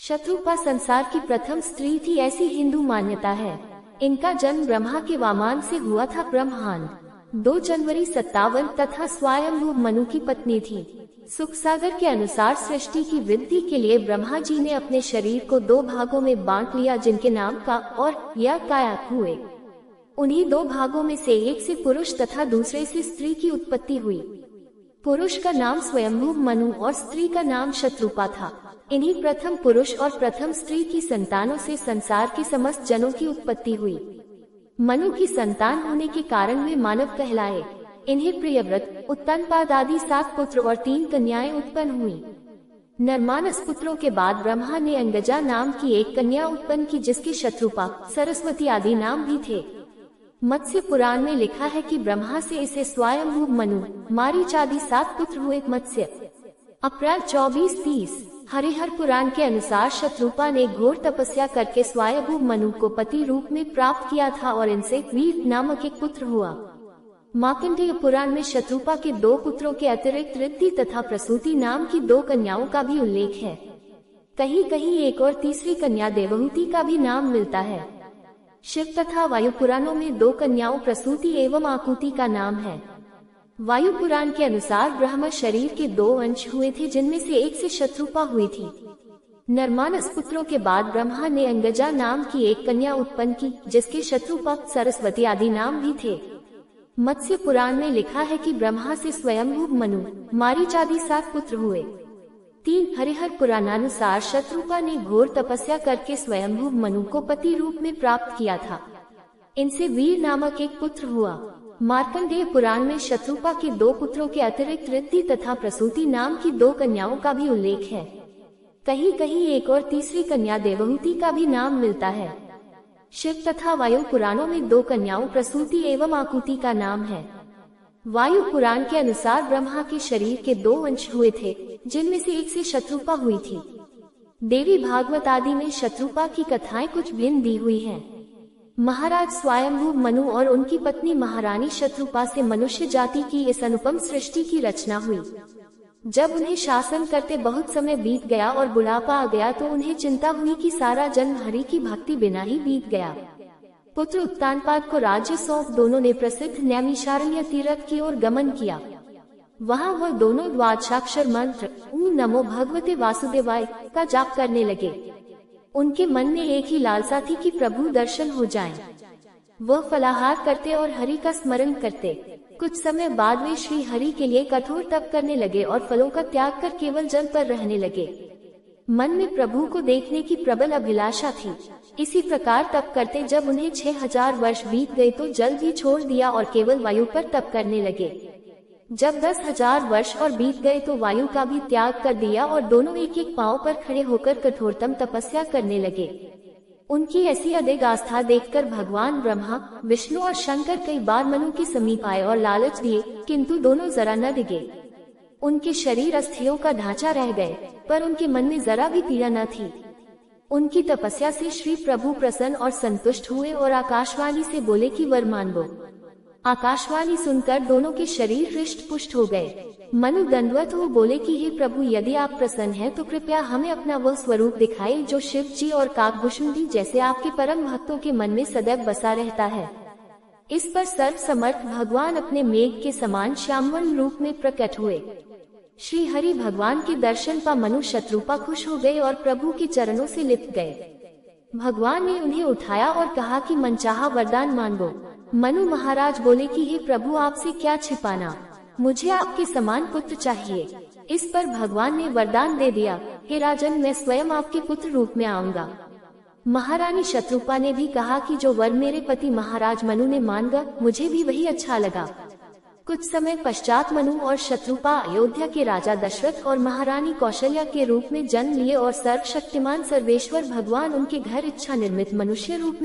शत्रुपा संसार की प्रथम स्त्री थी, ऐसी हिंदू मान्यता है। इनका जन्म ब्रह्मा के वामान से हुआ था। ब्रह्मांड 2 जनवरी 57 तथा स्वयंभू मनु की पत्नी थी। सुखसागर के अनुसार सृष्टि की वृद्धि के लिए ब्रह्मा जी ने अपने शरीर को 2 भागों में बांट लिया, जिनके नाम का और या काया हुए। उन्हीं 2 भागों में से एक से पुरुष तथा दूसरे से स्त्री की उत्पत्ति हुई। पुरुष का नाम स्वयंभू मनु और स्त्री का नाम शत्रुपा था। इन्हीं प्रथम पुरुष और प्रथम स्त्री की संतानों से संसार के समस्त जनों की उत्पत्ति हुई। मनु की संतान होने के कारण वे मानव कहलाए। इन्हें प्रियव्रत, उत्तानपाद आदि 7 पुत्र और 3 कन्याएं उत्पन्न हुई। नरमानस पुत्रों के बाद ब्रह्मा ने अंगजा नाम की एक कन्या उत्पन्न की, जिसके शत्रुपा, सरस्वती आदि नाम भी थे। मत्स्य पुराण में लिखा है कि ब्रह्मा से इसे स्वयंभू मनु, मारीच आदि 7 पुत्र हुए। मत्स्य अप्रैल 24-30। हरिहर पुराण के अनुसार शत्रुपा ने घोर तपस्या करके स्वयंभू मनु को पति रूप में प्राप्त किया था और इनसे वीर नामक एक पुत्र हुआ। मार्कंडेय पुराण में शत्रुपा के 2 पुत्रों के अतिरिक्त रिद्धि तथा प्रसूति नाम की 2 कन्याओं का भी उल्लेख है। कहीं कहीं एक और तीसरी कन्या देवहूति का भी नाम मिलता है। शिव तथा वायु पुराणों में 2 कन्याओं प्रसूति एवं आकुति का नाम है। वायु पुराण के अनुसार ब्रह्मा शरीर के 2 अंश हुए थे, जिनमें से एक से शत्रुपा हुई थी। नरमानस पुत्रों के बाद ब्रह्मा ने अंगजा नाम की एक कन्या उत्पन्न की, जिसके शत्रुपा, सरस्वती आदि नाम भी थे। मत्स्य पुराण में लिखा है कि ब्रह्मा से स्वयंभू मनु, मारीच आदि 7 पुत्र हुए। 3 हरिहर पुराणानुसार शत्रुपा ने घोर तपस्या करके स्वयंभू मनु को पति रूप में प्राप्त किया था। इनसे वीर नामक एक पुत्र हुआ। मार्कंडेय पुराण में शत्रुपा के 2 पुत्रों के अतिरिक्त रिद्धि तथा प्रसूति नाम की 2 कन्याओं का भी उल्लेख है। कहीं कहीं एक और तीसरी कन्या देवहूति का भी नाम मिलता है। शिव तथा वायु पुराणों में 2 कन्याओं प्रसूति एवं आकुति का नाम है। वायु पुराण के अनुसार ब्रह्मा के शरीर के 2 अंश हुए थे, जिनमें से एक से शत्रुपा हुई थी। देवी भागवत आदि में शत्रुपा की कथाएं कुछ भिन्न दी हुई हैं। महाराज स्वयंभू मनु और उनकी पत्नी महारानी शत्रुपा से मनुष्य जाति की इस अनुपम सृष्टि की रचना हुई। जब उन्हें शासन करते बहुत समय बीत गया और बुढ़ापा आ गया, तो उन्हें चिंता हुई कि सारा जन्म हरि की भक्ति बिना ही बीत गया। पुत्र उत्तानपाद को राज्य सौंप दोनों ने प्रसिद्ध नैमिषारण्य तीर्थ की ओर गमन किया। वहां वह दोनों द्वादशाक्षर मंत्र ओम नमो भगवते वासुदेवाय का जाप करने लगे। उनके मन में एक ही लालसा थी कि प्रभु दर्शन हो जाएं। वह फलाहार करते और हरि का स्मरण करते। कुछ समय बाद वे श्री हरि के लिए कठोर तप करने लगे और फलों का त्याग कर केवल जल पर रहने लगे। मन में प्रभु को देखने की प्रबल अभिलाषा थी। इसी प्रकार तप करते जब उन्हें 6000 वर्ष बीत गए तो जल भी छोड़ दिया और केवल वायु पर तप करने लगे। जब 10,000 वर्ष और बीत गए तो वायु का भी त्याग कर दिया और दोनों एक एक पांव पर खड़े होकर कठोरतम तपस्या करने लगे। उनकी ऐसी अडिग आस्था देखकर भगवान ब्रह्मा, विष्णु और शंकर कई बार मनु के समीप आए और लालच दिए, किंतु दोनों जरा न डिगे। उनके शरीर अस्थियों का ढांचा रह गए, पर उनके मन में जरा भी पीड़ा न थी। उनकी तपस्या से श्री प्रभु प्रसन्न और संतुष्ट हुए और आकाशवाणी से बोले कि वर मांगो। आकाशवाणी सुनकर दोनों के शरीर हृष्ट पुष्ट हो गए। मनु दंडवत हो बोले कि हे प्रभु, यदि आप प्रसन्न हैं तो कृपया हमें अपना वह स्वरूप दिखाइए जो शिव जी और काकभूषुंडी जैसे आपके परम भक्तों के मन में सदैव बसा रहता है। इस पर सर्व समर्थ भगवान अपने मेघ के समान श्यामवर्ण रूप में प्रकट हुए। श्री हरि भगवान के दर्शन पा मनु शत्रुपा खुश हो गए और प्रभु के चरणों से लिप्ट गए। भगवान ने उन्हें उठाया और कहा कि मनचाहा वरदान मांगो। मनु महाराज बोले कि हे प्रभु, आपसे क्या छिपाना, मुझे आपके समान पुत्र चाहिए। इस पर भगवान ने वरदान दे दिया, हे राजन, मैं स्वयं आपके पुत्र रूप में आऊंगा। महारानी शत्रुपा ने भी कहा कि जो वर मेरे पति महाराज मनु ने मांगा, मुझे भी वही अच्छा लगा। कुछ समय पश्चात मनु और शत्रुपा अयोध्या के राजा दशरथ और महारानी कौशल्या के रूप में जन्म लिए और सर्वशक्तिमान सर्वेश्वर भगवान उनके घर इच्छा निर्मित मनुष्य रूप में